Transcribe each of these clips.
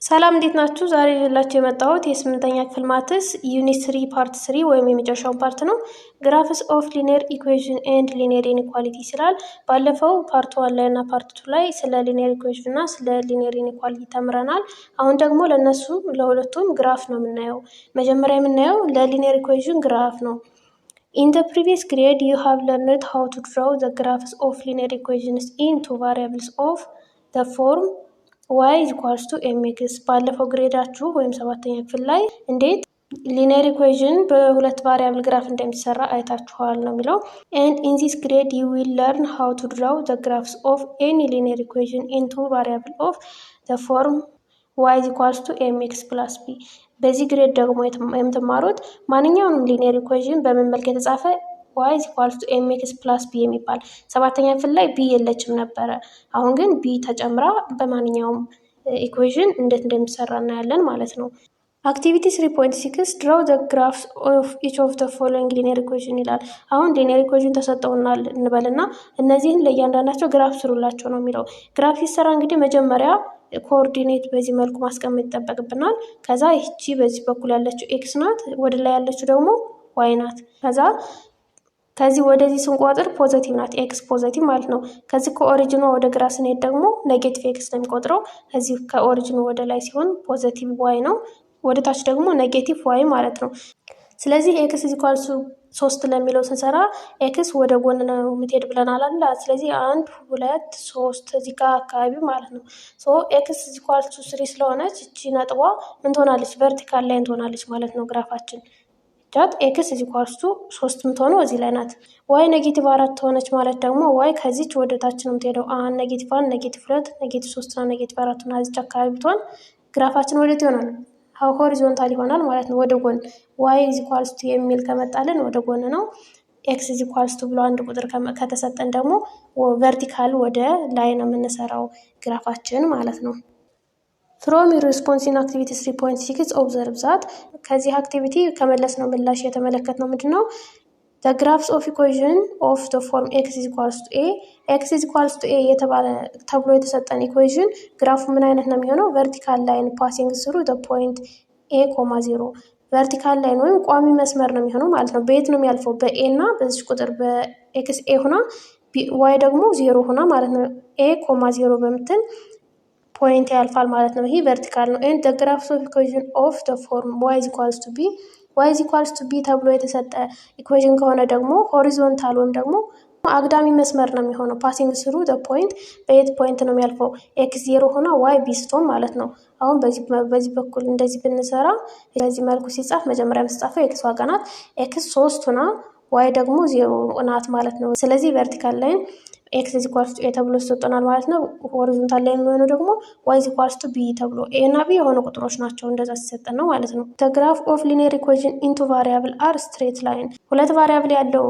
ሰላም እንዴት ናችሁ? ዛሬ ይዤላችሁ የመጣሁት የስምንተኛ ክፍል ማትስ ዩኒት 3 ፓርት 3 ወይም የመጨረሻው ፓርት ነው። ግራፍስ ኦፍ ሊኒየር ኢኩዌሽን ኤንድ ሊኒየር ኢንኢኳሊቲ ይላል። ባለፈው ፓርት 1 ላይ እና ፓርት 2 ላይ ስለ ሊኒየር ኢኩዌሽን እና ስለ ሊኒየር ኢንኢኳሊቲ ተምረናል። አሁን ደግሞ ለሁለቱም ግራፍ ነው የምናየው። መጀመሪያ የምናየው ለሊኒየር ኢኩዌሽን ግራፍ ነው። In the previous grade, you have learned how to draw the graphs of linear equations into variables of the form y is equals to mx። ባለፈው ግሬዳችሁ ወይም ሰባተኛ ክፍል ላይ እንዴት ሊኒየር ኢኩዌሽን በሁለት ቫሪያብል ግራፍ እንደሚሰራ አይታችኋል ነው የሚለው። and in this grade you will learn how to draw the graphs of any linear equation into variable of the form y is equals to mx plus b። በዚህ ግሬድ ደግሞ የምትማሩት ማንኛውንም ሊኒየር ኢኩዌሽን በምን መልክ የተጻፈ y is equals to mx plus b የሚባል ሰባተኛ ክፍል ላይ b የለችም ነበረ። አሁን ግን b ተጨምራ በማንኛውም ኢኩዌሽን እንዴት እንደሚሰራ እናያለን ማለት ነው። አክቲቪቲ 3.6 draw the graphs of each of the following linear equation ይላል። አሁን ሊኒየር ኢኩዌሽን ተሰጠውናል እንበልና እነዚህን ለእያንዳንዳቸው ግራፍ ስሩላቸው ነው የሚለው። ግራፍ ሲሰራ እንግዲህ መጀመሪያ ኮኦርዲኔት በዚህ መልኩ ማስቀመጥ ይጠበቅብናል። ከዛ ይቺ በዚህ በኩል ያለችው ኤክስ ናት፣ ወደ ላይ ያለችው ደግሞ ዋይ ናት። ከዚህ ወደዚህ ስንቆጥር ፖዘቲቭ ናት፣ ኤክስ ፖዘቲቭ ማለት ነው። ከዚህ ከኦሪጂኑ ወደ ግራ ስንሄድ ደግሞ ኔጌቲቭ ኤክስ ነው የሚቆጥረው። ከዚህ ከኦሪጂኑ ወደ ላይ ሲሆን ፖዘቲቭ ዋይ ነው፣ ወደ ታች ደግሞ ኔጌቲቭ ዋይ ማለት ነው። ስለዚህ ኤክስ ኢኳልስ 3 ለሚለው ስንሰራ ኤክስ ወደ ጎን ነው የምትሄድ ብለናል አለ። ስለዚህ 1 2 3 እዚህ ጋር አካባቢ ማለት ነው። ኤክስ ኢኳልስ 3 ስለሆነች እቺ ነጥቧ ምን ትሆናለች? ቨርቲካል ላይን ትሆናለች ማለት ነው ግራፋችን። ጃት ኤክስ ኢኳልስ 3 የምትሆነው እዚህ ላይ ናት። ዋይ ኔጌቲቭ 4 ሆነች ማለት ደግሞ ዋይ ከዚች ወደ ታች ነው የምትሄደው። ኔጌቲቭ 1 ኔጌቲቭ 2 ኔጌቲቭ 3 እና ኔጌቲቭ 4 እና እዚች አካባቢ ብትሆን ግራፋችን ወዴት ይሆናል? ሆሪዞንታል ይሆናል ማለት ነው፣ ወደ ጎን። ዋይ ኢዝ ኢኳልስ ቱ የሚል ከመጣልን ወደ ጎን ነው። ኤክስ ኢዝ ኢኳልስ ቱ ብሎ አንድ ቁጥር ከተሰጠን ደግሞ ቨርቲካል ወደ ላይ ነው የምንሰራው ግራፋችን ማለት ነው። ፍሮም ዩር ሪስፖንስ ኢን አክቲቪቲ 3.6 ኦብዘርቭ ዛት። ከዚህ አክቲቪቲ ከመለስነው ምላሽ የተመለከትነው ምንድን ነው? The graphs of equation of the form x is equals to a x is equals to a የተባለ ተብሎ የተሰጠን ኢኩዌሽን ግራፉ ምን አይነት ነው የሚሆነው? ቨርቲካል ላይን ፓሲንግ ስሩ the point a, 0 ቨርቲካል ላይን ወይም ቋሚ መስመር ነው የሚሆነው ማለት ነው። በየት ነው የሚያልፈው? በኤ እና በዚህ ቁጥር በኤክስ ኤ ሆና ዋይ ደግሞ 0 ሆና ማለት ነው። a, 0 በምትል ፖይንት ያልፋል ማለት ነው። ይሄ ቨርቲካል ነው። and the graphs of equation of the form y is equals to b y is equals to b ተብሎ የተሰጠ ኢኩዌሽን ከሆነ ደግሞ ሆሪዞንታል ወይም ደግሞ አግዳሚ መስመር ነው የሚሆነው። ፓሲንግ ስሩ the point በየት ፖይንት ነው የሚያልፈው? ኤክስ 0 ሆና ዋይ ቢ ስትሆን ማለት ነው። አሁን በዚህ በኩል እንደዚህ ብንሰራ በዚህ መልኩ ሲጻፍ መጀመሪያ የምትጻፈው ኤክስ ዋጋ ናት። ኤክስ 3 ሆና ዋይ ደግሞ 0 ናት ማለት ነው። ስለዚህ ቨርቲካል ላይን ኤክስ ኢዝ ኢኳልስ ቱ ኤ ተብሎ ተሰጥቶናል ማለት ነው። ሆሪዞንታል ላይ የሚሆነው ደግሞ ዋይ ኢዝ ኢኳልስ ቱ ቢ ተብሎ ኤ እና ቢ የሆኑ ቁጥሮች ናቸው፣ እንደዛ ሲሰጠን ነው ማለት ነው። the graph of linear equation into variable are straight line። ሁለት ቫሪያብል ያለው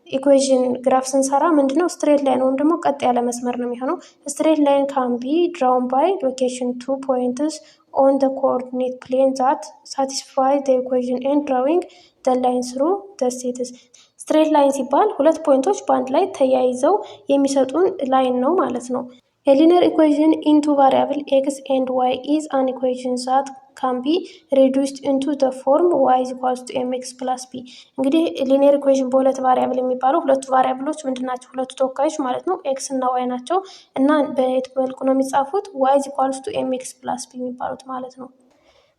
ኢኩዌሽን ግራፍ ስንሰራ ምንድነው? ስትሬት ላይን ወይም ደግሞ ቀጥ ያለ መስመር ነው የሚሆነው። ስትሬት ላይን ካን ቢ drawn by location 2 points on the coordinate plane that satisfy the equation and drawing the line through the sets። ስትሬት ላይን ሲባል ሁለት ፖይንቶች በአንድ ላይ ተያይዘው የሚሰጡን ላይን ነው ማለት ነው። የሊኒየር ኢኩዌሽን ኢንቱ ቫሪያብል ኤክስ ኤንድ ዋይ ኢዝ አን ኢኩዌሽን ዛት ካን ቢ ሪዱስድ ኢንቱ ዘ ፎርም ዋይ ኢዝ ኢኳልስ ቱ ኤምኤክስ ፕላስ ቢ። እንግዲህ ሊኒየር ኢኩዌሽን በሁለት ቫሪያብል የሚባለው ሁለቱ ቫሪያብሎች ምንድን ናቸው? ሁለቱ ተወካዮች ማለት ነው፣ ኤክስ እና ዋይ ናቸው። እና በየት መልኩ ነው የሚጻፉት? ዋይ ኢዝ ኢኳልስ ቱ ኤምኤክስ ፕላስ ቢ የሚባሉት ማለት ነው።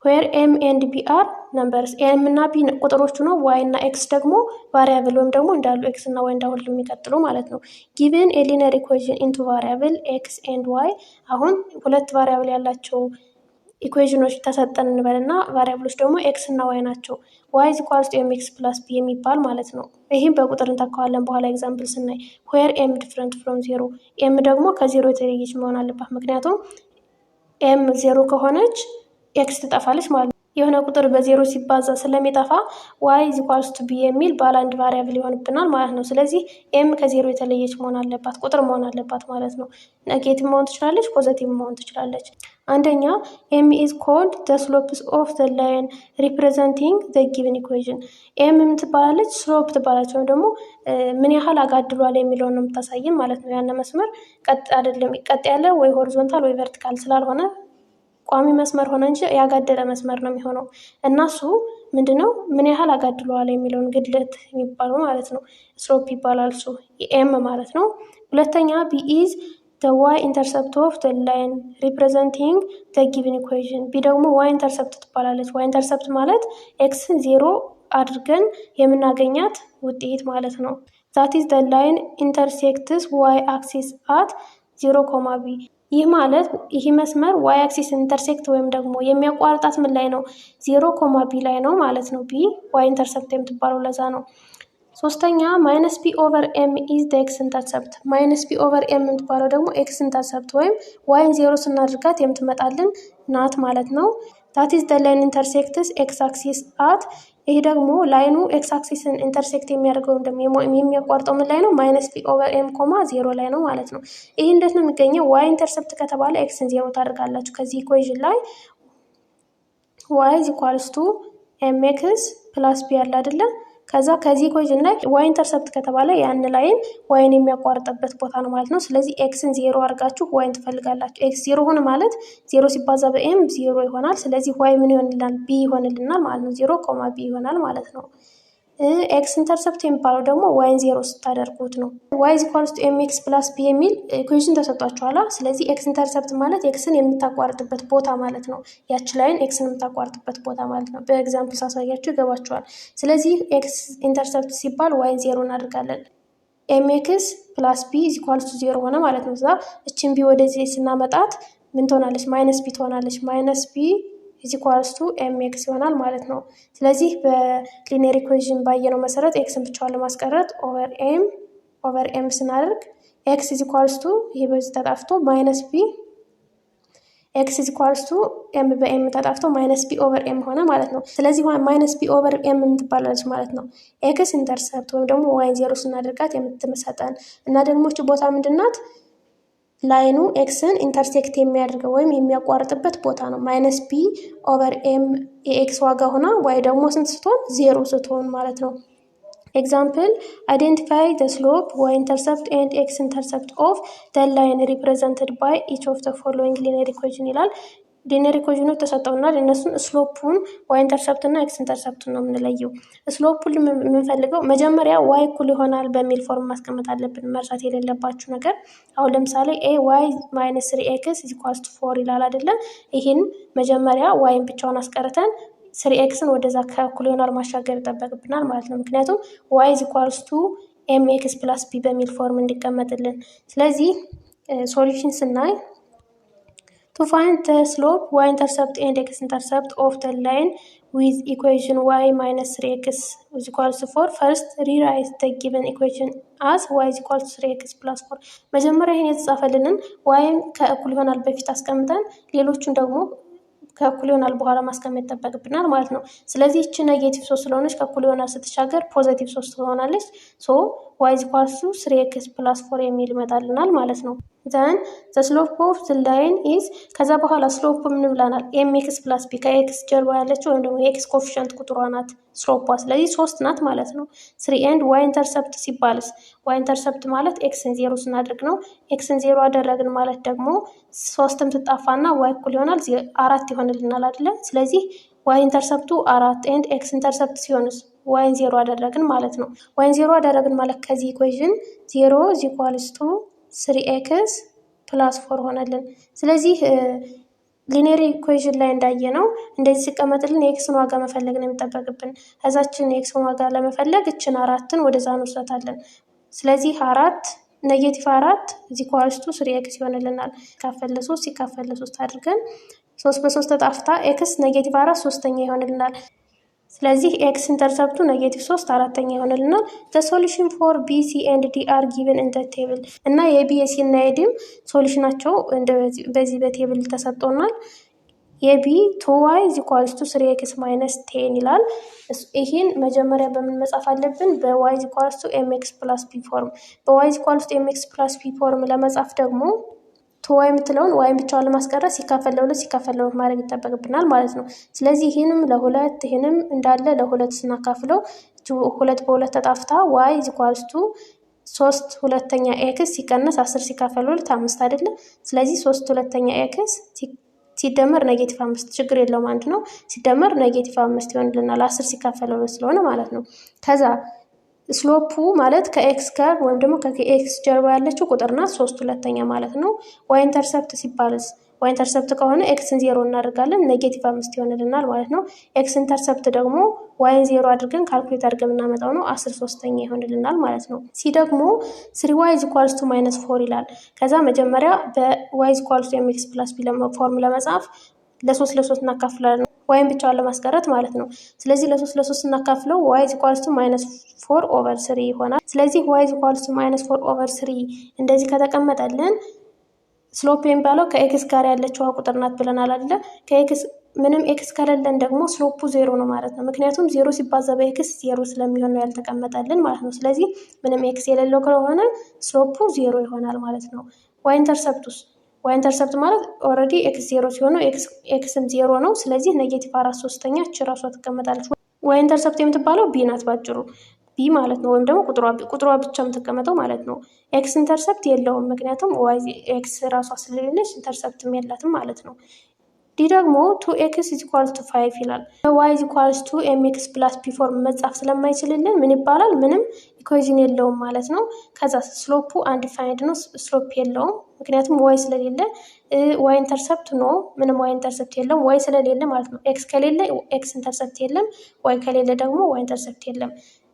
where m and b are numbers m እና b ቁጥሮቹ ነው። y እና x ደግሞ ቫሪያብል ወይም ደግሞ እንዳሉ x እና y እንዳሉ የሚቀጥሉ ማለት ነው። given a linear equation into variable x and y። አሁን ሁለት ቫሪያብል ያላቸው ኢኩዌሽኖች ተሰጠን እንበልና ቫሪያብሎች ደግሞ x እና y ናቸው። y is equals to mx plus b የሚባል ማለት ነው። ይህም በቁጥር እንተካዋለን በኋላ ኤግዛምፕል ስናይ። where m different from 0 m ደግሞ ከዜሮ የተለየች መሆን አለባት። ምክንያቱም m 0 ከሆነች ኤክስ ትጠፋለች ማለት ነው። የሆነ ቁጥር በዜሮ ሲባዛ ስለሚጠፋ ዋይ ኢዝ ኢኳልስ ቱ ቢ የሚል ባለ አንድ ቫሪያብል ይሆንብናል ማለት ነው። ስለዚህ ኤም ከዜሮ የተለየች መሆን አለባት፣ ቁጥር መሆን አለባት ማለት ነው። ኔጌቲቭ መሆን ትችላለች፣ ፖዘቲቭ መሆን ትችላለች። አንደኛ ኤም ኢዝ ኮልድ ዘ ስሎፕስ ኦፍ ዘ ላይን ሪፕሬዘንቲንግ ዘ ጊቭን ኢኩዌሽን። ኤም ምን ትባላለች? ስሎፕ ትባላለች፣ ወይም ደግሞ ምን ያህል አጋድሏል የሚለውን ነው የምታሳይን ማለት ነው። ያን መስመር ቀጥ አይደለም፣ ቀጥ ያለ ወይ ሆሪዞንታል ወይ ቨርቲካል ስላልሆነ ቋሚ መስመር ሆነ እንጂ ያጋደለ መስመር ነው የሚሆነው። እና እሱ ምንድነው ምን ያህል አጋድለዋል የሚለውን ግድለት የሚባለው ማለት ነው ስሎፕ ይባላል። እሱ ኤም ማለት ነው። ሁለተኛ ቢ ኢዝ the y intercept of the line representing the given equation። ቢ ደግሞ y intercept ትባላለች። y intercept ማለት ኤክስ 0 አድርገን የምናገኛት ውጤት ማለት ነው። that is the line intersects y axis at 0, b። ይህ ማለት ይህ መስመር y axis ኢንተርሴክት ወይም ደግሞ የሚያቋርጣት ምን ላይ ነው? 0, b ላይ ነው ማለት ነው። ቢ y intercept የምትባለው ለዛ ነው። ሶስተኛ ማይነስ ፒ ኦቨር ኤም ኢዝ ደ ኤክስ ኢንተርሰፕት። ማይነስ ፒ ኦቨር ኤም የምትባለው ደግሞ ኤክስ ኢንተርሰፕት ወይም ዋይን 0 ስናድርጋት የምትመጣልን ናት ማለት ነው። ዳት ኢዝ ደ ላይን ኢንተርሴክትስ ኤክስ አክሲስ አት። ይሄ ደግሞ ላይኑ ኤክስ አክሲስን ኢንተርሴክት የሚያደርገው ወይም ደግሞ የሚያቋርጠው ምን ላይ ነው? ማይነስ ፒ ኦቨር ኤም 0 ላይ ነው ማለት ነው። ይህ እንዴት ነው የሚገኘው? ዋይ ኢንተርሰፕት ከተባለ ኤክስን 0 ታደርጋላችሁ ከዚህ ኢኩዌዥን ላይ ዋይ ኢዝ ኢኳልስ ቱ ኤም ኤክስ ፕላስ ቢ ያለ አይደለም። ከዛ ከዚህ ኢኩዌዥን ላይ ዋይ ኢንተርሰፕት ከተባለ ያን ላይን ዋይን የሚያቋርጥበት ቦታ ነው ማለት ነው። ስለዚህ ኤክስን 0 አድርጋችሁ ዋይን ትፈልጋላችሁ። ኤክስ 0 ሆነ ማለት 0 ሲባዛ በኤም 0 ይሆናል። ስለዚህ ዋይ ምን ይሆንልናል? ቢ ይሆንልናል ማለት ነው። 0, ቢ ይሆናል ማለት ነው። ኤክስ ኢንተርሰፕት የሚባለው ደግሞ ዋይን 0 ስታደርጉት ነው። ዋይ ኢዝ ኢኳልስ ቱ ኤም ኤክስ ፕላስ ቢ የሚል ኢኩዌሽን ተሰጧችኋል። ስለዚህ ኤክስ ኢንተርሰፕት ማለት ኤክስን የምታቋርጥበት ቦታ ማለት ነው። ያች ላይን ኤክስን የምታቋርጥበት ቦታ ማለት ነው። በኤግዛምፕል ሳሳያችሁ ይገባችኋል። ስለዚህ ኤክስ ኢንተርሰፕት ሲባል ዋይን 0 እናደርጋለን። ኤም ኤክስ ፕላስ ቢ ኢዝ ኢኳልስ ቱ 0 ሆነ ማለት ነው። እዛ እችን ቢ ወደዚህ ስናመጣት ምን ትሆናለች? ማይነስ ቢ ትሆናለች። ማይነስ ቢ ኢዝ ኢኳልስ ቱ ኤም ኤክስ ይሆናል ማለት ነው። ስለዚህ በሊኒየር ኢኩዌሽን ባየነው መሰረት ኤክስን ብቻዋን ለማስቀረት ኦቨር ኤም ስናደርግ ኤክስ ኢዝ ኢኳልስ ቱ ይሄ በዚህ ተጣፍቶ ማይነስ ቢ ኤክስ ኢዝ ኢኳልስ ቱ ኤም በኤም ተጣፍቶ ማይነስ ቢ ኦቨር ኤም ሆነ ማለት ነው። ስለዚህ ማይነስ ቢ ኦቨር ኤም የምትባላለች ማለት ነው። ኤክስ ኢንተርሰፕት ወይም ደግሞ ዋይን 0 ስናደርጋት የምትመሰጠን እና ደግሞ እቺ ቦታ ምንድናት? ላይኑ ኤክስን ኢንተርሴክት የሚያደርገው ወይም የሚያቋርጥበት ቦታ ነው። ማይነስ ቢ ኦቨር ኤም የኤክስ ዋጋ ሆና ዋይ ደግሞ ስንት ስትሆን? 0 ስትሆን ማለት ነው። ኤግዛምፕል አይዴንቲፋይ the slope y intercept and x intercept of the line represented by each of the following linear equation ይላል። ሊኒየር ኢኩዌሽኖች ተሰጠውና ለእነሱን ስሎፑን ዋይ ኢንተርሰፕት እና ኤክስ ኢንተርሰፕቱን ነው የምንለየው። ስሎፑን የምንፈልገው መጀመሪያ ዋይ እኩል ይሆናል በሚል ፎርም ማስቀመጥ አለብን። መርሳት የሌለባችሁ ነገር አሁን ለምሳሌ ኤ ዋይ ማይነስ 3 ኤክስ ኢዝ ኢኳልስ ቱ 4 ይላል አይደለም። ይህን መጀመሪያ ዋይን ብቻውን አስቀርተን 3 ኤክስን ወደዛ ከእኩል ይሆናል ማሻገር ይጠበቅብናል ማለት ነው። ምክንያቱም ዋይ ኢዝ ኢኳልስ ቱ ኤም ኤክስ ፕላስ ቢ በሚል ፎርም እንዲቀመጥልን። ስለዚህ ሶሉሽን ስናይ to find the slope y intercept and x intercept of the line with equation y minus 3x is equals to 4, first rewrite the given equation as y is equals to 3x plus 4። መጀመሪያ ይሄን የተጻፈልንን yን ከእኩል ይሆናል በፊት አስቀምጠን ሌሎቹን ደግሞ ከእኩል ይሆናል በኋላ ማስቀመጥ ይጠበቅብናል ማለት ነው። ስለዚህ እቺ ኔጌቲቭ 3 ስለሆነች ከእኩል ይሆናል ስትሻገር ፖዚቲቭ 3 ትሆናለች። ሶ y is equals to 3x plus 4 የሚል ይመጣልናል ማለት ነው። then the slope of the line is ከዛ በኋላ ስሎፕ ምን ብለናል? ኤምኤክስ ፕላስ ቢ ከኤክስ ጀርባ ያለችው ወይም ደግሞ የኤክስ ኮፊሽንት ቁጥሯ ናት ስሎፓ። ስለዚህ 3 ናት ማለት ነው። 3 and y intercept ሲባልስ y intercept ማለት ኤክስን 0 ስናደርግ ነው። ኤክስን 0 አደረግን ማለት ደግሞ 3ም ትጣፋና y እኩል ይሆናል 4 ይሆንልናል አይደለ? ስለዚህ y ኢንተርሰፕቱ 4 and x ኢንተርሰፕት ሲሆንስ y 0 አደረግን ማለት ነው። y 0 አደረግን ማለት ከዚህ ኢኩዌሽን 0 is equals to 3x ፕላስ 4 ሆነልን። ስለዚህ ሊኒየር ኢኩዌሽን ላይ እንዳየነው እንደዚህ ሲቀመጥልን የኤክስን ዋጋ መፈለግ ነው የሚጠበቅብን። ከዛችን የኤክስን ዋጋ ለመፈለግ እችን 4ን ወደዛ እንወስዳታለን። ስለዚህ 4 ኔጌቲቭ 4 is equals to 3x ይሆንልናል። ሲካፈል ለ3 ሲካፈል ለ3 አድርገን 3 በ3 ተጣፍታ ኤክስ ኔጌቲቭ 4 ሶስተኛ ይሆንልናል። ስለዚህ ኤክስ ኢንተርሰፕቱ ኔጌቲቭ 3 አራተኛ ይሆንልናል። the solution for b c and d are given in the table እና የቢ የሲ እና የዲም ሶሉሽናቸው በዚህ በቴብል ተሰጥቶናል። የቢ 2y is equals to 3x minus 10 ይላል። ይሄን መጀመሪያ በምን መጻፍ አለብን? በy is equals to mx plus b ፎርም። በy is equals to mx plus b ፎርም ለመጻፍ ደግሞ ዋይ የምትለውን ዋይን ብቻውን ለማስቀረት ሲካፈል ለ2 ሲካፈል ለ2 ማድረግ ይጠበቅብናል ማለት ነው። ስለዚህ ይሄንም ለ2 ይሄንም እንዳለ ለ2 ስናካፍለው 2 በ2 ተጣፍታ y is equals to 3 ሁለተኛ ኤክስ ሲቀነስ 10 ሲካፈል 2 5 አይደለ? ስለዚህ 3 ሁለተኛ ኤክስ ሲደመር -5 ችግር የለውም አንድ ነው። ሲደመር -5 ይሆንልናል 10 ሲካፈል 2 ስለሆነ ማለት ነው። ከዛ ስሎፑ ማለት ከኤክስ ጋር ወይም ደግሞ ከኤክስ ጀርባ ያለችው ቁጥር ናት 3/2 ማለት ነው። ዋይ ኢንተርሰፕት ሲባልስ ዋይ ኢንተርሰፕት ከሆነ ኤክስን 0 እናደርጋለን -5 ይሆንልናል ማለት ነው። ኤክስ ኢንተርሰፕት ደግሞ ዋይን 0 አድርገን ካልኩሌት አድርገን የምናመጣው ነው 13ኛ ይሆንልናል ማለት ነው። ሲ ደግሞ 3y = -4 ይላል። ከዛ መጀመሪያ በy = mx + b ፎርም ለመጻፍ ለ3 እናካፍላለን ዋይን ብቻውን ለማስቀረት ማለት ነው። ስለዚህ ለ3 እናካፍለው y = -4/3 ይሆናል። ስለዚህ y = -4/3 እንደዚህ ከተቀመጠልን ስሎፕ የሚባለው ከኤክስ ጋር ያለችው ቁጥር ናት ብለናል አይደለ? ከኤክስ ምንም ኤክስ ከሌለን ደግሞ ስሎፑ 0 ነው ማለት ነው። ምክንያቱም 0 ሲባዛ በኤክስ 0 ስለሚሆን ነው ያልተቀመጠልን ማለት ነው። ስለዚህ ምንም ኤክስ የሌለው ከሆነ ስሎፑ 0 ይሆናል ማለት ነው። ዋይ ኢንተርሰፕቱስ ዋይ ኢንተርሰፕት ማለት ኦልሬዲ ኤክስ 0 ሲሆን ኤክስም 0 ነው። ስለዚህ -4/3 እች ራሷ ትቀመጣለች። ዋይ ኢንተርሰፕት የምትባለው ቢ ናት ባጭሩ ቢ ማለት ነው። ወይም ደግሞ ቁጥሯ ብቻ የምትቀመጠው ማለት ነው። ኤክስ ኢንተርሰፕት የለውም ምክንያቱም ዋይ ኤክስ ራሷ ስለሌለች ኢንተርሰፕትም የላትም ማለት ነው። ዲ ደግሞ 2x = 5 ይላል። y = mx + b ፎርም መጻፍ ስለማይችልልን ምን ይባላል? ምንም ኢኩዌዥን የለውም ማለት ነው። ከዛ ስሎፑ አንዲፋይንድ ነው፣ ስሎፕ የለውም ምክንያቱም ዋይ ስለሌለ። ዋይ ኢንተርሰፕት ነው፣ ምንም ዋይ ኢንተርሰፕት የለም፣ ዋይ ስለሌለ ማለት ነው። ኤክስ ከሌለ ኤክስ ኢንተርሰፕት የለም፣ ዋይ ከሌለ ደግሞ ዋይ ኢንተርሰፕት የለም።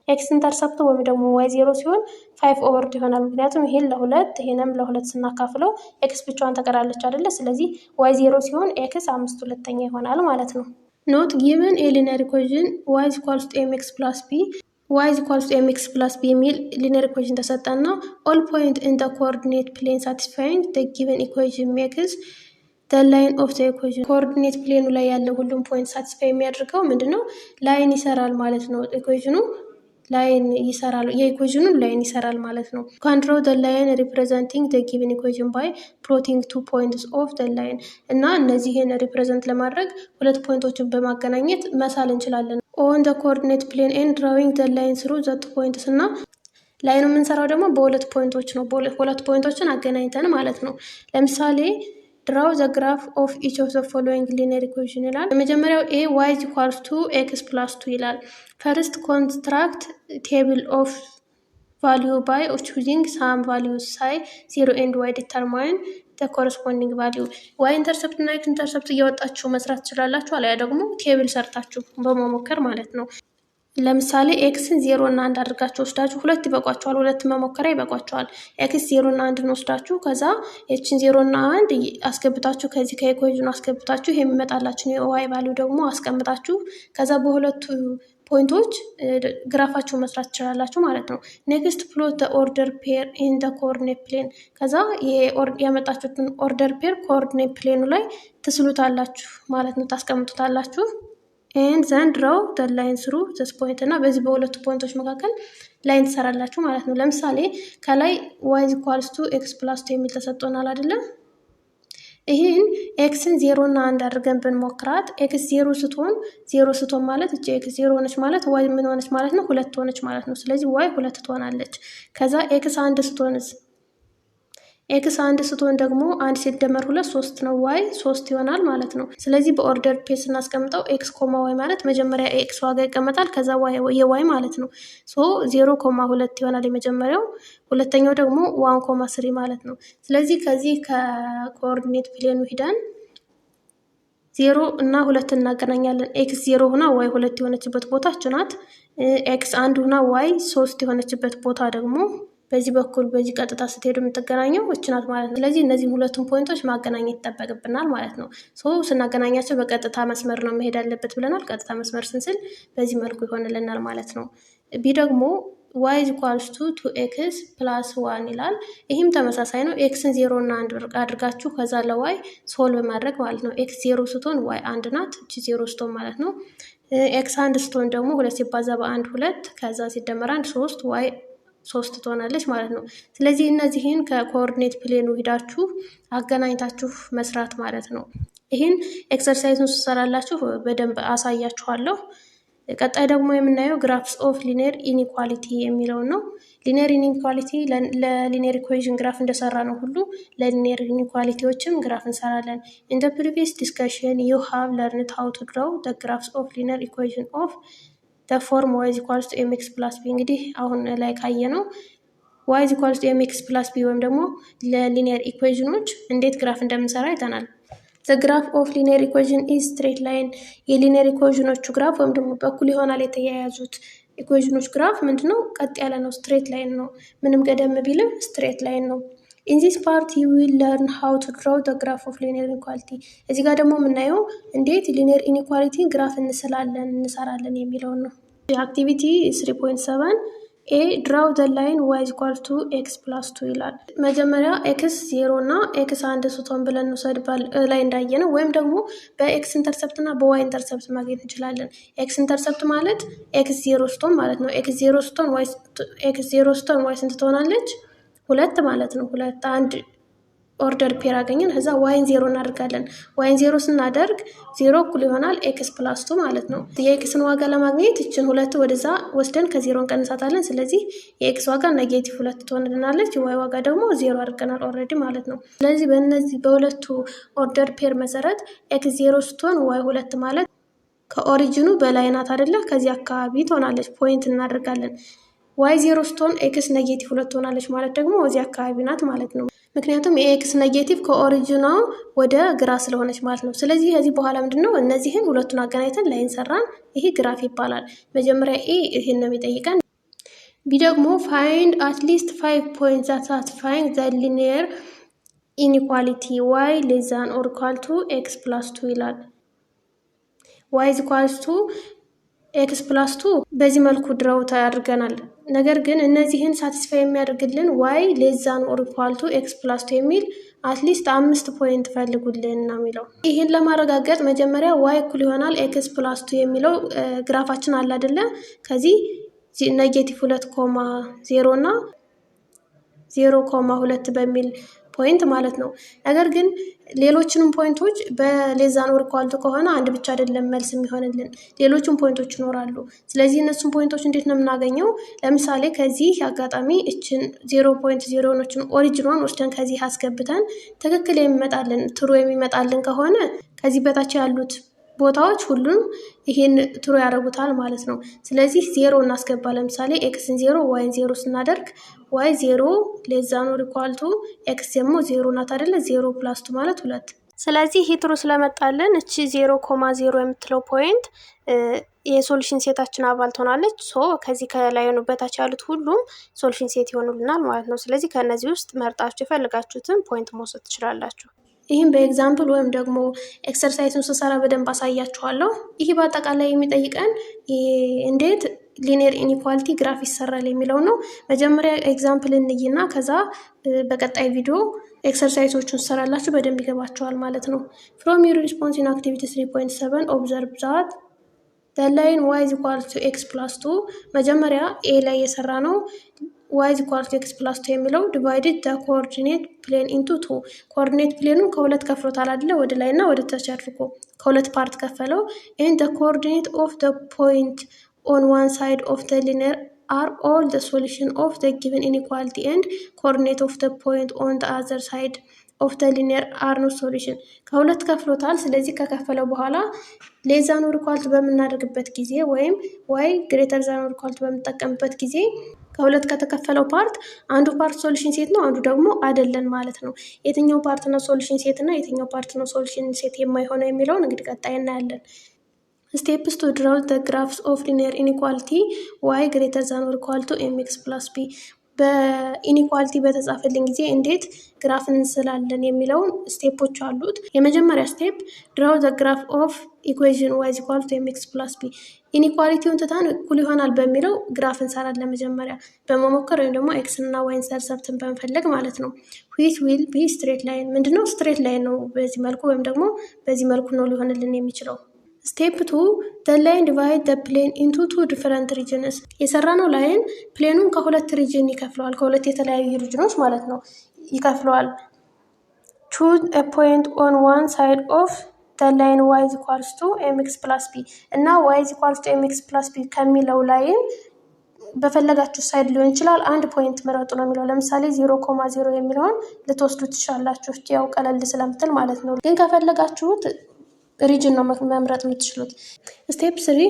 ኤክስ ኢንተርሰፕት ወይም ደግሞ ዋይ 0 ሲሆን 5/2 ይሆናል። ምክንያቱም ይሄን ለ2 ይሄንም ለ2 ስናካፍለው ኤክስ ብቻዋን ተቀራለች አይደለ? ስለዚህ ዋይ 0 ሲሆን ኤክስ 5/2 ይሆናል ማለት ነው። ኖት ጊቨን ኤ ሊኒየር ኢኩዌሽን y = mx + b y = mx + b የሚል ሊኒየር ኢኩዌሽን ተሰጠና all point in the coordinate plane satisfying the given equation makes the line of the equation ኮኦርዲኔት ፕሌኑ ላይ ያለው ሁሉም ፖይንት ሳቲስፋይ የሚያደርገው ምንድነው? ላይን ይሰራል ማለት ነው። ኢኩዌሽኑ ላይን ይሰራል፣ የኢኩዌሽኑን ላይን ይሰራል ማለት ነው። ካንድሮ the line representing the given equation by plotting 2 points of the line እና እነዚህን ሪፕሬዘንት ለማድረግ ሁለት ፖይንቶችን በማገናኘት መሳል እንችላለን። on the coordinate plane and drawing the line through the 2 points እና ላይኑ የምንሰራው ደግሞ በሁለት ፖይንቶች ነው። ሁለት ፖይንቶችን አገናኝተን ማለት ነው። ለምሳሌ draw the graph of each of the following linear equation ይላል። የመጀመሪያው a y = x + 2 ይላል። first construct table of value by choosing some values psi 0 and y determine the corresponding value y ኢንተርሰፕት እና x ኢንተርሰፕት እያወጣችሁ መስራት ትችላላችሁ፣ አለያ ደግሞ ቴብል ሰርታችሁ በመሞከር ማለት ነው። ለምሳሌ ኤክስን 0 እና 1 አድርጋችሁ ወስዳችሁ 2 ይበቋችኋል፣ 2 መሞከሪያ ይበቋችኋል። ኤክስ 0 እና 1 ወስዳችሁ ከዛ ኤችን 0 እና 1 አስገብታችሁ ከዚህ ከኢኩዌሽኑ አስገብታችሁ የሚመጣላችሁ የዋይ ቫልዩ ደግሞ አስቀምጣችሁ ከዛ በሁለቱ ፖይንቶች ግራፋችሁ መስራት ትችላላችሁ ማለት ነው። ኔክስት ፕሎት the order pair in the coordinate plane ከዛ ያመጣችሁትን ኦርደር ፔር ኮኦርዲኔት ፕሌኑ ላይ ትስሉታላችሁ ማለት ነው፣ ታስቀምጡታላችሁ። and then draw the line through this point እና በዚህ በሁለቱ ፖይንቶች መካከል ላይን ትሰራላችሁ ማለት ነው። ለምሳሌ ከላይ y = x + 2 የሚል ተሰጥቶናል አይደለም? ይህን ኤክስን 0 እና 1 አድርገን ብንሞክራት ኤክስ 0 ስትሆን ማለት እቺ ኤክስ 0 ሆነች ማለት ዋይ ምን ሆነች ማለት ነው? 2 ሆነች ማለት ነው። ስለዚህ ዋይ 2 ትሆናለች። ከዛ ኤክስ 1 ስትሆንስ ኤክስ 1 ስትሆን ደግሞ 1 ሲደመር 2 3 ነው፣ ዋይ 3 ይሆናል ማለት ነው። ስለዚህ በኦርደር ፔስ እናስቀምጠው ኤክስ ኮማ ዋይ ማለት መጀመሪያ ኤክስ ዋጋ ይቀመጣል፣ ከዛ የዋይ ማለት ነው። 0,2 ይሆናል የመጀመሪያው፣ ሁለተኛው ደግሞ 1,3 ማለት ነው። ስለዚህ ከዚህ ከኮኦርዲኔት ፕሌኑ ሂደን 0 እና 2 እናገናኛለን። ኤክስ 0 ሆና ዋይ 2 የሆነችበት ቦታ እች ናት። ኤክስ 1 ሆና ዋይ 3 የሆነችበት ቦታ ደግሞ በዚህ በኩል በዚህ ቀጥታ ስትሄዱ የምትገናኘው እች ናት ማለት ነው። ስለዚህ እነዚህ ሁለቱን ፖይንቶች ማገናኘት ይጠበቅብናል ማለት ነው። ስናገናኛቸው በቀጥታ መስመር ነው መሄድ ያለበት ብለናል። ቀጥታ መስመር ስንስል በዚህ መልኩ ይሆንልናል ማለት ነው። ቢ ደግሞ y = 2x + 1 ይላል። ይህም ተመሳሳይ ነው። ኤክስን 0 እና 1 አድርጋችሁ ከዛ ለዋይ ሶልቭ በማድረግ ማለት ነው። ኤክስ 0 ስትሆን ዋይ 1 ናት፣ እቺ 0 ስትሆን ማለት ነው። ኤክስ 1 ስትሆን ደግሞ 2 ሲባዛ በ1 2፣ ከዛ ሲደመር 1 3፣ ዋይ 3 ትሆናለች ማለት ነው። ስለዚህ እነዚህን ከኮኦርዲኔት ፕሌኑ ሂዳችሁ አገናኝታችሁ መስራት ማለት ነው። ይህን ኤክሰርሳይዝን ስሰራላችሁ በደንብ አሳያችኋለሁ። ቀጣይ ደግሞ የምናየው ግራፍስ ኦፍ ሊኒየር ኢኒኳሊቲ የሚለውን ነው። ሊኒየር ኢኒኳሊቲ ለሊኒየር ኢኩዌዥን ግራፍ እንደሰራ ነው ሁሉ ለሊኒየር ኢኒኳሊቲዎችም ግራፍ እንሰራለን። ኢን ዘ ፕሪቪየስ ዲስከሽን ዩ ሃቭ ለርንድ ሃው ቱ ድራው ዘ ግራፍስ ኦፍ ሊኒየር ኢኩዌዥን ኦፍ ዘ ፎርም ዋይ ኢዝ ኢኳልስ ቱ ኤምኤክስ ፕላስ ቢ። እንግዲህ አሁን ላይ ካየ ነው ዋይ ኢዝ ኢኳልስ ቱ ኤምኤክስ ፕላስ ቢ ወይም ደግሞ ለሊኒየር ኢኩዌዥኖች እንዴት ግራፍ እንደምንሰራ አይተናል። ዘ ግራፍ ኦፍ ሊኒየር ኢኩዌዥን ኢዝ ስትሬት ላይን። የሊኒየር ኢኩዌዥኖቹ ግራፍ ወይም ደግሞ በኩል ይሆናል የተያያዙት ኢኩዌዥኖች ግራፍ ምንድነው? ቀጥ ያለ ነው፣ ስትሬት ላይን ነው። ምንም ገደም ቢልም ስትሬት ላይን ነው። ኢን ዚስ ፓርት ዩ ዊል ለርን ሃው ቱ ድራው ዘ ግራፍ ኦፍ ሊኒየር ኢኒኳሊቲ። እዚህ ጋር ደግሞ የምናየው እንዴት ሊኒየር ኢኒኳሊቲ ግራፍ እንሰራለን የሚለውን ነው። አክቲቪቲ 3.7 ኤ ድራው ዘ ላይን ዋይ ኢዝ ኢኳል ቱ ኤክስ ፕላስ 2 ይላል። መጀመሪያ ኤክስ 0 እና ኤክስ 1 ስቶን ብለን እንውሰድ ላይ እንዳየ ነው። ወይም ደግሞ በኤክስ ኢንተርሰፕት እና በዋይ ኢንተርሰፕት ማግኘት እንችላለን። ኤክስ ኢንተርሰፕት ማለት ኤክስ 0 ስቶን ማለት ነው። ኤክስ 0 ስቶን ዋይ ስንት ትሆናለች? 2 ማለት ነው። 2 አንድ ኦርደር ፔር አገኘን። ከዛ ዋይን 0 እናደርጋለን። ዋይን 0 ስናደርግ 0 እኩል ይሆናል ኤክስ ፕላስ 2 ማለት ነው። የኤክስን ዋጋ ለማግኘት እችን 2 ወደዛ ወስደን ከ0 እንቀንሳታለን። ስለዚህ የኤክስ ዋጋ ኔጌቲቭ 2 ትሆንልናለች። የዋይ ዋጋ ደግሞ 0 አድርገናል ኦልሬዲ ማለት ነው። ስለዚህ በእነዚህ በሁለቱ ኦርደር ፔር መሰረት ኤክስ 0 ስትሆን ዋይ 2 ማለት ከኦሪጂኑ በላይ ናት አይደለ? ከዚህ አካባቢ ትሆናለች። ፖይንት እናደርጋለን። ዋይ 0 ስትሆን ኤክስ ኔጌቲቭ 2 ትሆናለች ማለት ደግሞ እዚህ አካባቢ ናት ማለት ነው። ምክንያቱም የኤክስ ኔጌቲቭ ከኦሪጂኗ ወደ ግራ ስለሆነች ማለት ነው። ስለዚህ ከዚህ በኋላ ምንድነው እነዚህን ሁለቱን አገናኝተን ላይን ሰራን። ይሄ ግራፍ ይባላል። መጀመሪያ ኤ ይሄን ነው የሚጠይቀን። ቢ ደግሞ ፋይንድ አትሊስት 5 ፖይንትስ ዛት ሳቲስፋይንግ ዘ ሊኒየር ኢኒኳሊቲ ዋይ ሌስ ዛን ኦር ኢኳል ቱ ኤክስ ፕላስ 2 ይላል። ዋይ ኢዝ ኢኳልስ ቱ ኤክስ ፕላስ 2 በዚህ መልኩ ድረው አድርገናል። ነገር ግን እነዚህን ሳቲስፋይ የሚያደርግልን ዋይ ሌስ ዛን ኦር ኢኳል ቱ ኤክስ ፕላስ 2 የሚል አትሊስት 5 ፖይንት ፈልጉልን ነው የሚለው። ይህን ለማረጋገጥ መጀመሪያ ዋይ እኩል ይሆናል ኤክስ ፕላስ 2 የሚለው ግራፋችን አለ አይደለ? ከዚህ ኔጌቲቭ 2.0 እና 0.2 በሚል ፖይንት ማለት ነው። ነገር ግን ሌሎችንም ፖይንቶች በሌስ ዛን ኦር ኢኳል ቱ ከሆነ አንድ ብቻ አይደለም መልስ የሚሆንልን፣ ሌሎችም ፖይንቶች ይኖራሉ። ስለዚህ እነሱን ፖይንቶች እንዴት ነው የምናገኘው? ለምሳሌ ከዚህ አጋጣሚ እችን 0.0 ኦሪጂኗን ወስደን ከዚህ አስገብተን ትክክል የሚመጣልን ትሩ የሚመጣልን ከሆነ ከዚህ በታች ያሉት ቦታዎች ሁሉም ይሄን ትሩ ያደርጉታል ማለት ነው። ስለዚህ 0 እናስገባ። ለምሳሌ ኤክስን 0 ዋይን 0 ስናደርግ ዋይ 0 ሌስ ዛን ኦር ኢኳል ቱ ኤክስ ደግሞ 0 ናት አይደለ? 0 ፕላስ 2 ማለት 2። ስለዚህ ይሄ ትሩ ስለመጣልን እቺ 0.0 የምትለው ፖይንት የሶሉሽን ሴታችን አባል ትሆናለች። ሶ ከዚህ ከላይ ነው በታች ያሉት ሁሉም ሶሉሽን ሴት ይሆኑልናል ማለት ነው። ስለዚህ ከነዚህ ውስጥ መርጣችሁ የፈልጋችሁትን ፖይንት መውሰድ ትችላላችሁ። ይህም በኤግዛምፕል ወይም ደግሞ ኤክሰርሳይዙን ስሰራ በደንብ አሳያችኋለሁ። ይህ በአጠቃላይ የሚጠይቀን እንዴት ሊኒየር ኢኒኳሊቲ ግራፍ ይሰራል የሚለው ነው። መጀመሪያ ኤግዛምፕል እንይና ከዛ በቀጣይ ቪዲዮ ኤክሰርሳይዞቹን ትሰራላችሁ፣ በደንብ ይገባችኋል ማለት ነው። ፍሮም ዩር ሪስፖንስ ኢን አክቲቪቲ 3.7 ኦብዘርቭ ዛት ዘ ላይን ዋይ ኢዝ ኢኳል ቱ ኤክስ ፕላስ 2 መጀመሪያ ኤ ላይ የሰራ ነው። ዋይ ኢዝ ኢኳል ቱ ኤክስ ፕላስ 2 የሚለው ዲቫይድድ ዘ ኮኦርዲኔት ፕሌን ኢንቱ 2 ኮኦርዲኔት ፕሌኑን ከሁለት ከፍሎታል አይደለ? ወደ ላይ እና ወደ ታች አድርጎ ከሁለት ፓርት ከፈለው። ኤንድ ዘ ኮኦርዲኔት ኦፍ ዘ ፖይንት ኦን ዋን ሳይድ ኦፍ ዘ ሊኒየር are all the solution of the given inequality and coordinate of the point on the other side of the linear are no solution። ከሁለት ከፍሎታል። ስለዚህ ከከፈለው በኋላ ሌስ ዛን ኦር ኢኳል ቱ በምናደርግበት ጊዜ ወይም ዋይ ግሬተር ዛን ኦር ኢኳል ቱ በምንጠቀምበት ጊዜ ከሁለት ከተከፈለው ፓርት አንዱ ፓርት ሶሉሽን ሴት ነው፣ አንዱ ደግሞ አይደለም ማለት ነው። የትኛው ፓርት ነው ሶሉሽን ሴት እና የትኛው ፓርት ነው ሶሉሽን ሴት የማይሆነው የሚለውን እንግዲህ ቀጣይ እናያለን። Steps to draw the graphs of linear inequality y greater than or equal to mx plus b። በኢኒኳሊቲ በተጻፈልን ጊዜ እንዴት ግራፍ እንስላለን የሚለውን ስቴፖች አሉት። የመጀመሪያ ስቴፕ ድራው ዘ ግራፍ ኦፍ ኢኩዌዥን y ኢኳል ቱ mx plus b። ኢኒኳሊቲውን ትተን እኩል ይሆናል በሚለው ግራፍ እንሰራለን መጀመሪያ በመሞከር ወይም ደግሞ ኤክስ እና ዋይ ኢንተርሰፕትን በመፈለግ ማለት ነው። which will be straight line። ምንድነው ስትሬት ላይን ነው። በዚህ መልኩ ወይም ደግሞ በዚህ መልኩ ነው ሊሆንልን የሚችለው። ስቴፕ 2 the line divide the plane into 2 different regions። የሰራነው ላይን ፕሌኑን ከሁለት ሪጅን ይከፍለዋል፣ ከሁለት የተለያዩ ሪጅኖች ማለት ነው ይከፍለዋል። choose a point on one side of the line y is equals to mx plus b እና y is equals to mx plus b ከሚለው ላይን በፈለጋችሁ ሳይድ ሊሆን ይችላል አንድ ፖይንት ምረጡ ነው የሚለው። ለምሳሌ 0.0 የሚለውን ልትወስዱ ትችላላችሁ ያው ቀለል ስለምትል ማለት ነው። ግን ከፈለጋችሁት ሪጅን ነው መምረጥ የምትችሉት። ስቴፕ 3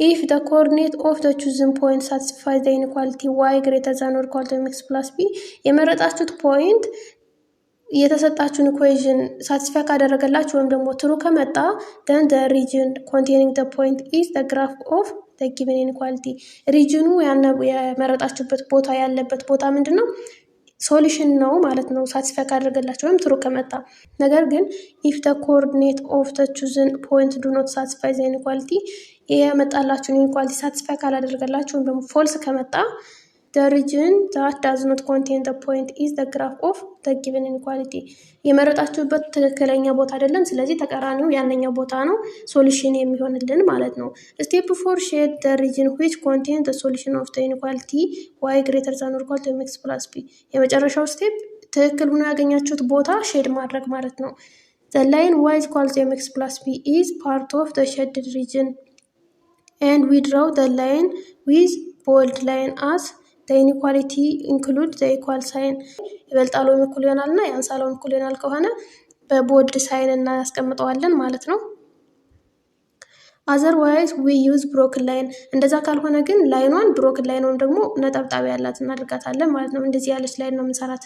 if the coordinate of the chosen point satisfies the inequality y greater than or equal to mx plus b የመረጣችሁት ፖይንት የተሰጣችሁን ኢኩዌሽን ሳቲስፋይ ካደረገላችሁ ወይም ደግሞ ትሩ ከመጣ then the region containing the point is the graph of the given inequality ሪጅኑ የመረጣችሁበት ቦታ ያለበት ቦታ ምንድነው ሶሉሽን ነው ማለት ነው ሳቲስፋይ ካደረገላችሁ ወይም ትሩ ከመጣ። ነገር ግን if the coordinate of the chosen point do not satisfy the inequality የመጣላችሁን ኢንኢኳሊቲ ሳቲስፋይ ካላደረገላችሁ ወይም ደግሞ ፎልስ ከመጣ the region that does not contain the point is the graph of the given inequality የመረጣችሁበት ትክክለኛ ቦታ አይደለም ስለዚህ ተቃራኒው ያንኛው ቦታ ነው ሶሉሽን የሚሆንልን ማለት ነው። ስቴፕ 4 shade the region which contains the solution of the inequality y greater than or equal to mx plus b የመጨረሻው ስቴፕ ትክክል ሆኖ ያገኛችሁት ቦታ ሼድ ማድረግ ማለት ነው። the line y is equal to mx plus b is part of the shaded region and we draw the line with bold line as the inequality include the equal sign ይበልጣለው እኩል ይሆናልና ያንሳለው እኩል ይሆናል ከሆነ በቦልድ ሳይን እናስቀምጠዋለን ማለት ነው። otherwise we use broken line እንደዛ ካልሆነ ግን ላይኗን broken line ወይም ደግሞ ነጠብጣብ ያላት እናደርጋታለን ማለት ነው። እንደዚህ ያለች ላይን ነው የምንሰራት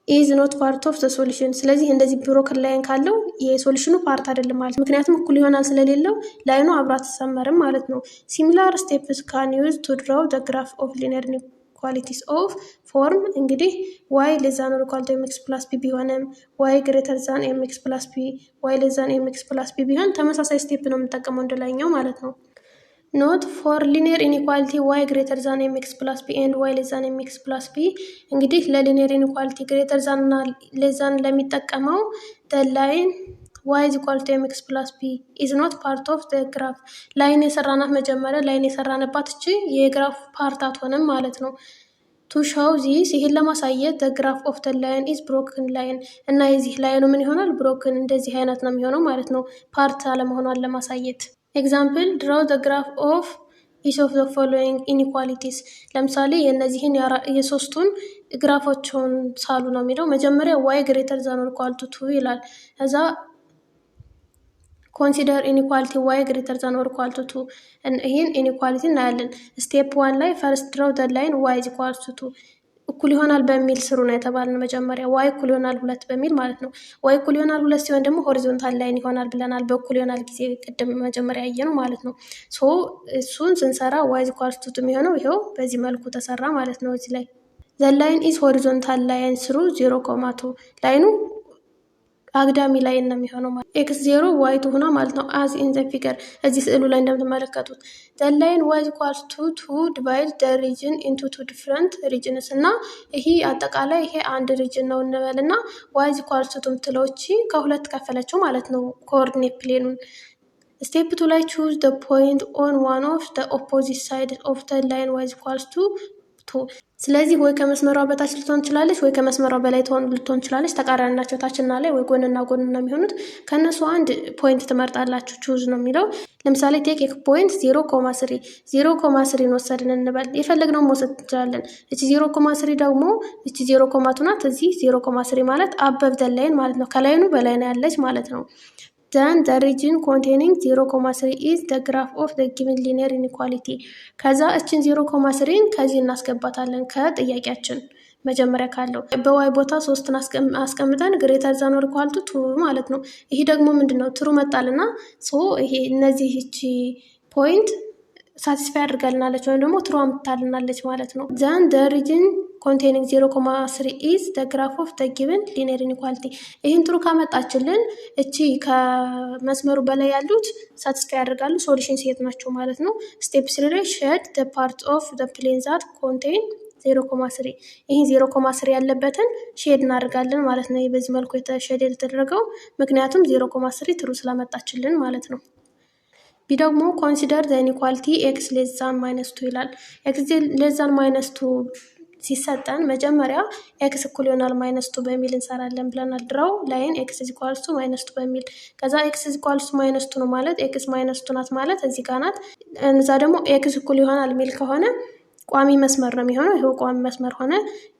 is not part of the solution ስለዚህ እንደዚህ broken line ካለው የሶሉሽኑ ፓርት አይደለም ማለት ምክንያቱም እኩል ይሆናል ስለሌለው ላይኑ አብራ ተሰመረም ማለት ነው። similar steps can use to draw the graph of linear qualities of form እንግዲህ y less than or equal to mx plus b ቢሆንም y greater than mx plus b y less than mx plus b ቢሆን ተመሳሳይ ስቴፕ ነው የምንጠቀመው እንደላይኛው ማለት ነው። note for linear inequality y greater than mx plus b and y less than mx plus b እንግዲህ ለሊኒየር ኢኒኳሊቲ greater than እና less than ለሚጠቀመው the line y is equal to mx plus b is not part of the graph ላይን የሰራናት መጀመሪያ ላይን የሰራንባት እቺ የግራፍ ፓርት አትሆንም ማለት ነው። to show this ይሄን ለማሳየት the graph of the line is broken line እና የዚህ ላይኑ ምን ይሆናል broken እንደዚህ አይነት ነው የሚሆነው ማለት ነው ፓርት አለመሆኗን ለማሳየት። example draw the graph of each of the following inequalities ለምሳሌ የነዚህን የሶስቱን ግራፎችን ሳሉ ነው የሚለው። መጀመሪያ y greater than or equal to 2 ይላል ከዛ consider inequality y greater than or equal to 2 ይሄን ኢኒኳሊቲ እናያለን። ስቴፕ 1 ላይ first draw the line y is equal to 2 እኩል ይሆናል በሚል ስሩ ነው የተባለው መጀመሪያ y እኩል ይሆናል 2 በሚል ማለት ነው። y እኩል ይሆናል 2 ሲሆን ደግሞ ሆሪዞንታል ላይን ይሆናል ብለናል በእኩል ይሆናል ጊዜ ቅድም መጀመሪያ ያየነው ማለት ነው። ሶ እሱን ስንሰራ y is equal to 2 የሚሆነው ይሄው በዚህ መልኩ ተሰራ ማለት ነው። እዚህ ላይ the line is horizontal line through 0.2 ላይኑ አግዳሚ ላይን ነው የሚሆነው ማለት x0 y2 ሆና ማለት ነው as in the figure እዚህ ስዕሉ ላይ እንደምትመለከቱት the line y equals to divide the region into two different regions እና ይሄ አጠቃላይ ይሄ አንድ ሪጅን ነው እንበልና y equals to ምትለውቺ ከሁለት ከፈለችው ማለት ነው ኮኦርዲኔት ፕሌኑን። ስቴፕ 2 ላይ choose the point on one of the opposite side of the line y equals to 2 ስለዚህ ወይ ከመስመሯ በታች ልትሆን ትችላለች ወይ ከመስመሯ በላይ ልትሆን ትችላለች ተቃራኒ ናቸው ታችና ላይ ወይ ጎንና ጎን ነው የሚሆኑት ከነሱ አንድ ፖይንት ትመርጣላችሁ ቹዝ ነው የሚለው። ለምሳሌ ቴክ ኤ ፖይንት 0.3 ወሰድን እንበል የፈለግነው መውሰድ እንችላለን። እቺ 0.3 ደግሞ እቺ 0.2 ናት እዚህ 0.3 ማለት አበብ ደላይን ማለት ነው ከላይኑ በላይ ነው ያለች ማለት ነው። then the region containing 0.3 is the graph of the given linear inequality ከዛ እችን 0.3 ከዚህ እናስገባታለን ከጥያቄያችን መጀመሪያ ካለው በy ቦታ 3 አስቀምጠን greater than or equal to 2 ማለት ነው። ይሄ ደግሞ ምንድነው ትሩ መጣልና ሶ ይሄ እነዚህ እቺ ፖይንት ሳቲስፋይ አድርጋልናለች ወይም ደግሞ ትሩ አምጥታልናለች ማለት ነው። then the region containing 0.3 is the graph of the given linear inequality ይሄን ትሩ ካመጣችልን እቺ ከመስመሩ በላይ ያሉት ሳቲስፋይ ያደርጋሉ ሶሉሽን ሴት ናቸው ማለት ነው። ስቴፕ 3 ላይ shade the part of the plane that contain 0.3 ይሄ 0.3 ያለበትን ሼድ እናደርጋለን ማለት ነው። በዚህ መልኩ የተሸደ የተደረገው ምክንያቱም 0.3 ትሩ ስላመጣችልን ማለት ነው። ቢ ደግሞ consider the inequality x less than -2 ይላል። x less than -2 ሲሰጠን መጀመሪያ ኤክስ እኩል ይሆናል -2 በሚል እንሰራለን ብለናል። ድራው ላይን ኤክስ ኢዝ ኢኳልስ ቱ -2 በሚል ከዛ ኤክስ ኢዝ ኢኳልስ ቱ -2 ነው ማለት ኤክስ -2 ናት ማለት እዚህ ጋር ናት። እዛ ደግሞ ኤክስ እኩል ይሆናል የሚል ከሆነ ቋሚ መስመር ነው የሚሆነው። ይሄው ቋሚ መስመር ሆነ።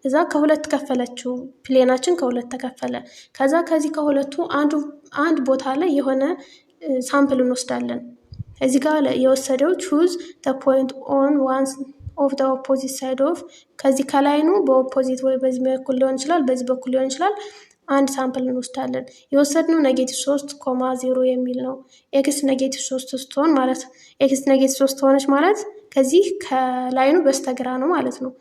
እዛ ከሁለት ከፈለችው ፕሌናችን ከሁለት ተከፈለ። ከዛ ከዚህ ከሁለቱ አንድ ቦታ ላይ የሆነ ሳምፕል እንወስዳለን። እዚህ ጋር የወሰደው ቹዝ the point on one of the opposite side of ከዚህ ከላይኑ በኦፖዚት ወይ በዚህ በኩል ሊሆን ይችላል በዚህ በኩል ሊሆን ይችላል አንድ ሳምፕል እንወስዳለን። የወሰድነው -3,0 የሚል ነው። ኤክስ -3 ስትሆን ማለት ኤክስ -3 ሆነች ማለት ከዚህ ከላይኑ በስተግራ ነው ማለት ነው።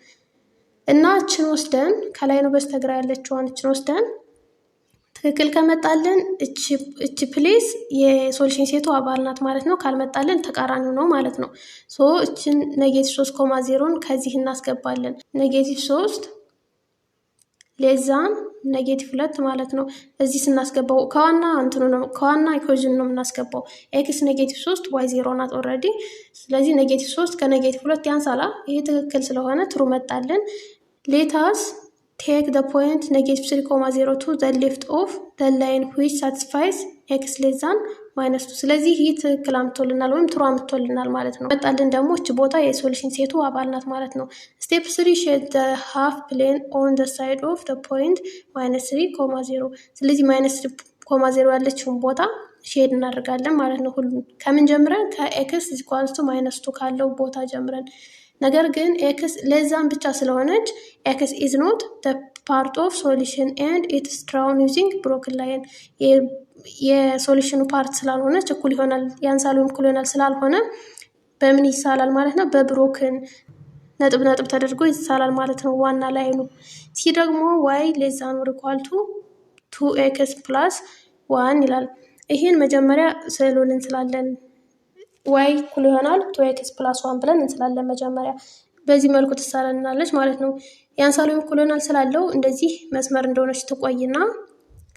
እና እችን ወስደን ከላይኑ በስተግራ ያለችውን እችን ወስደን ትክክል ከመጣልን እች ፕሌስ የሶሉሽን ሴቱ አባል ናት ማለት ነው። ካልመጣልን ተቃራኒው ነው ማለት ነው። እችን -3,0ን ከዚህ እናስገባለን። -3 ሌዛን -2 ማለት ነው። እዚህ ስናስገባው ከዋና ኢኩዌሽን ነው የምናስገባው። ኤክስ -3 ዋይ 0 ናት ኦልሬዲ። ስለዚህ -3 ከ-2 ያንሳላ። ይሄ ትክክል ስለሆነ ትሩ መጣልን። ሌታስ take the point -3,0 to the left of the line which satisfies x less than -2 ስለዚህ ይህ ትክክል አምጥቶልናል ወይም ትሩ አምጥቶልናል ማለት ነው። መጣልን ደግሞ እች ቦታ የሶሉሽን ሴቱ አባል ናት ማለት ነው። ስቴፕ 3 shade the half plane on the side of the point -3,0 ስለዚህ -3,0 ያለችውን ቦታ ሼድ እናደርጋለን ማለት ነው። ሁሉም ከምን ጀምረን ከኤክስ ኢኳልስ ቱ -2 ካለው ቦታ ጀምረን ነገር ግን ኤክስ ለዛም ብቻ ስለሆነች ኤክስ ኢዝ ኖት the part of solution and it's drawn using broken line የሶሉሽኑ ፓርት ስላልሆነች እኩል ይሆናል ያንሳል ወይም እኩል ይሆናል ስላልሆነ በምን ይሳላል ማለት ነው? በብሮክን ነጥብ ተደርጎ ይሳላል ማለት ነው። ዋና ላይኑ ሲ ደግሞ y less than or equal to 2x plus 1 ይላል። ይሄን መጀመሪያ ስዕሉን እንስላለን። y እኩል ይሆናል 2x plus 1 ብለን እንስላለን መጀመሪያ። በዚህ መልኩ ትሳለናለች ማለት ነው። ያንሳል ወይም እኩል ይሆናል ስላለው እንደዚህ መስመር እንደሆነች ትቆይና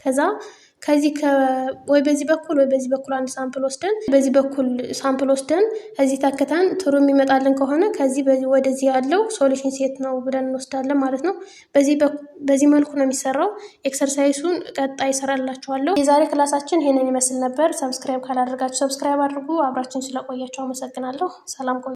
ከዛ ከዚህ ወይ በዚህ በኩል አንድ ሳምፕል ወስደን በዚህ በኩል ሳምፕል ወስደን እዚህ ተከታን ትሩ የሚመጣልን ከሆነ ከዚህ ወደዚህ ያለው ሶሉሽን ሴት ነው ብለን እንወስዳለን ማለት ነው። በዚህ መልኩ ነው የሚሰራው። ኤክሰርሳይሱን ቀጣይ እሰራላችኋለሁ። የዛሬ ክላሳችን ይሄንን ይመስል ነበር። ሰብስክራይብ ካላደረጋችሁ ሰብስክራይብ አድርጉ። አብራችን ስለቆያችሁ አመሰግናለሁ። ሰላም ቆዩ።